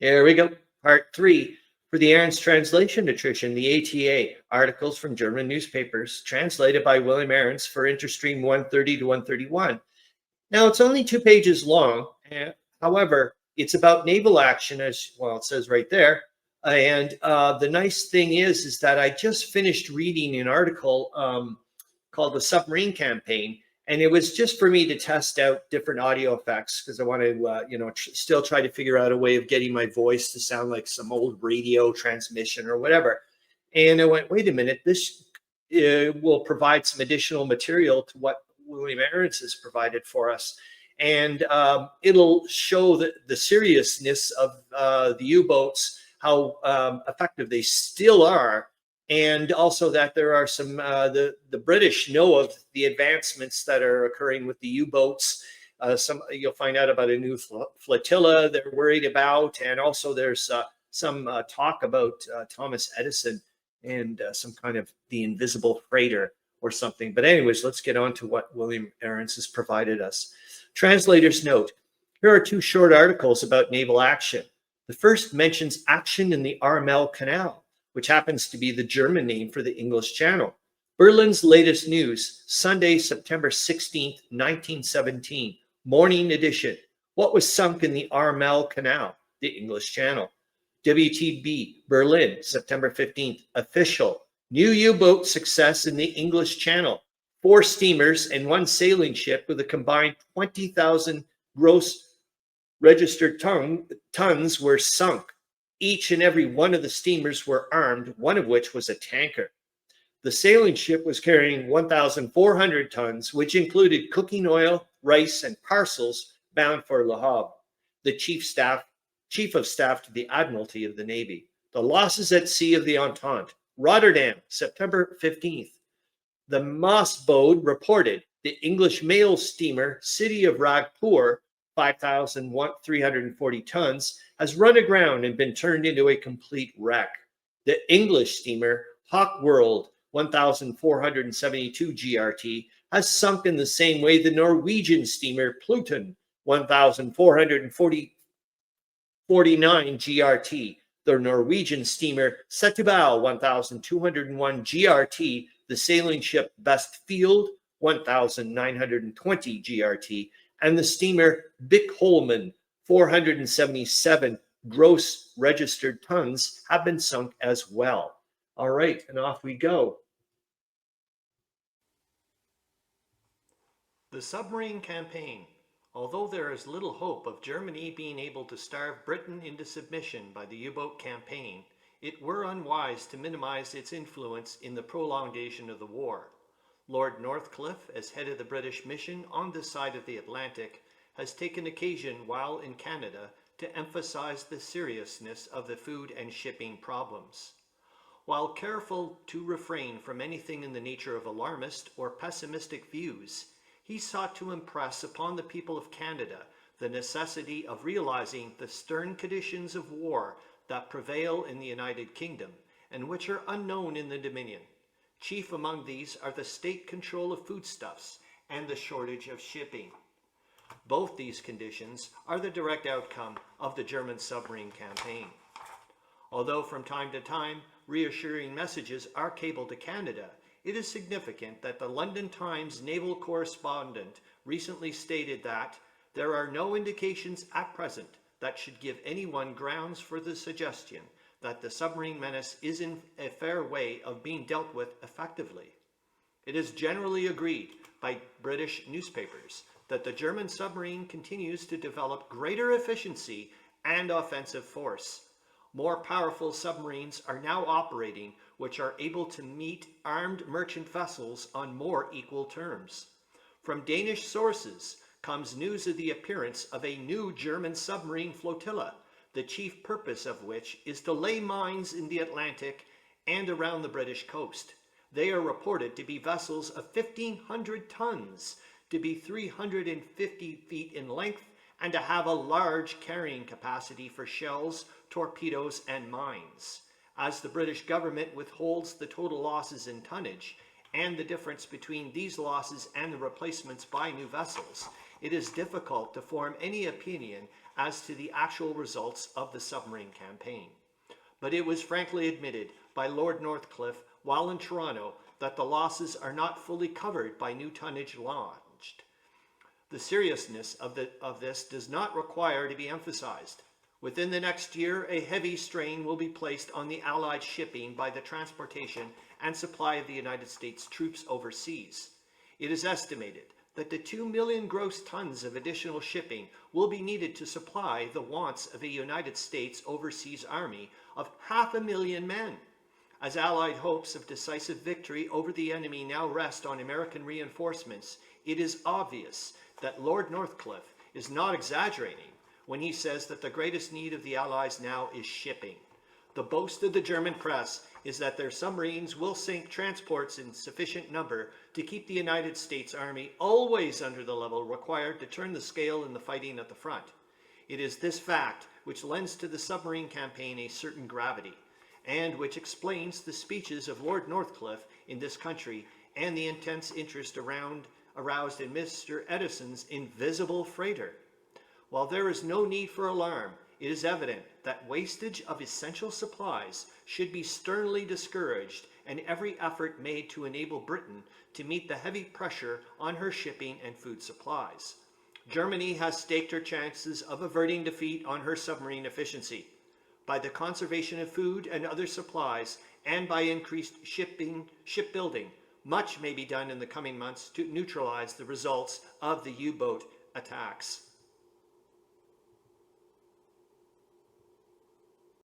Here we go. Part 3 for the Arends Translation Nutrition, the ATA, articles from German newspapers, translated by William Arends for InterStream 130 to 131. Now, it's only 2 pages long. However, it's about naval action, as well, it says right there. And the nice thing is that I just finished reading an article called The Submarine Campaign. And it was just for me to test out different audio effects because I want to, still try to figure out a way of getting my voice to sound like some old radio transmission or whatever. And I went, wait a minute, this will provide some additional material to what William Arends has provided for us. And it'll show the seriousness of the U-boats, how effective they still are, and also that there are some, the British know of the advancements that are occurring with the U-boats. You'll find out about a new flotilla they're worried about, and also there's some talk about Thomas Edison and some kind of the invisible freighter or something. But anyways, let's get on to what William Arends has provided us. Translator's note. Here are 2 short articles about naval action. The first mentions action in the Armel Canal, which happens to be the German name for the English Channel. Berlin's latest news, Sunday, September 16th, 1917, morning edition. What was sunk in the Armel Canal? The English Channel. WTB, Berlin, September 15th, official. New U-boat success in the English Channel. 4 steamers and 1 sailing ship with a combined 20,000 gross registered tons were sunk. Each and every one of the steamers were armed, one of which was a tanker. The sailing ship was carrying 1,400 tons, which included cooking oil, rice, and parcels bound for Le Havre, the chief of staff to the Admiralty of the Navy. The losses at sea of the Entente. Rotterdam, September 15th. The Mossboat reported the English mail steamer City of Ragpur, 5,340 tons, has run aground and been turned into a complete wreck. The English steamer Hawk World, 1,472 GRT, has sunk in the same way the Norwegian steamer Pluton, 1,449 GRT, the Norwegian steamer Setubal, 1,201 GRT, the sailing ship Bestfield, 1,920 GRT, and the steamer Bickholmen, 477 gross registered tons, have been sunk as well. All right, and off we go. The submarine campaign. Although there is little hope of Germany being able to starve Britain into submission by the U-boat campaign, it were unwise to minimize its influence in the prolongation of the war. Lord Northcliffe, as head of the British mission on this side of the Atlantic, has taken occasion while in Canada to emphasize the seriousness of the food and shipping problems. While careful to refrain from anything in the nature of alarmist or pessimistic views, he sought to impress upon the people of Canada the necessity of realizing the stern conditions of war that prevail in the United Kingdom and which are unknown in the Dominion. Chief among these are the state control of foodstuffs and the shortage of shipping. Both these conditions are the direct outcome of the German submarine campaign. Although from time to time reassuring messages are cabled to Canada, it is significant that the London Times naval correspondent recently stated that there are no indications at present that should give anyone grounds for the suggestion that the submarine menace is in a fair way of being dealt with effectively. It is generally agreed by British newspapers that the German submarine continues to develop greater efficiency and offensive force. More powerful submarines are now operating, which are able to meet armed merchant vessels on more equal terms. From Danish sources comes news of the appearance of a new German submarine flotilla, the chief purpose of which is to lay mines in the Atlantic and around the British coast. They are reported to be vessels of 1,500 tons, to be 350 feet in length, and to have a large carrying capacity for shells, torpedoes, and mines. As the British government withholds the total losses in tonnage and the difference between these losses and the replacements by new vessels, it is difficult to form any opinion as to the actual results of the submarine campaign. But it was frankly admitted by Lord Northcliffe while in Toronto that the losses are not fully covered by new tonnage launched. The seriousness of this does not require to be emphasized. Within the next year, a heavy strain will be placed on the Allied shipping by the transportation and supply of the United States troops overseas. It is estimated that the 2 million gross tons of additional shipping will be needed to supply the wants of a United States overseas army of 500,000 men. As Allied hopes of decisive victory over the enemy now rest on American reinforcements, it is obvious that Lord Northcliffe is not exaggerating when he says that the greatest need of the Allies now is shipping. The boast of the German press is that their submarines will sink transports in sufficient number to keep the United States Army always under the level required to turn the scale in the fighting at the front. It is this fact which lends to the submarine campaign a certain gravity, and which explains the speeches of Lord Northcliffe in this country and the intense interest aroused in Mr. Edison's invisible freighter. While there is no need for alarm, it is evident that wastage of essential supplies should be sternly discouraged and every effort made to enable Britain to meet the heavy pressure on her shipping and food supplies. Germany has staked her chances of averting defeat on her submarine efficiency. By the conservation of food and other supplies and by increased shipbuilding, much may be done in the coming months to neutralize the results of the U-boat attacks.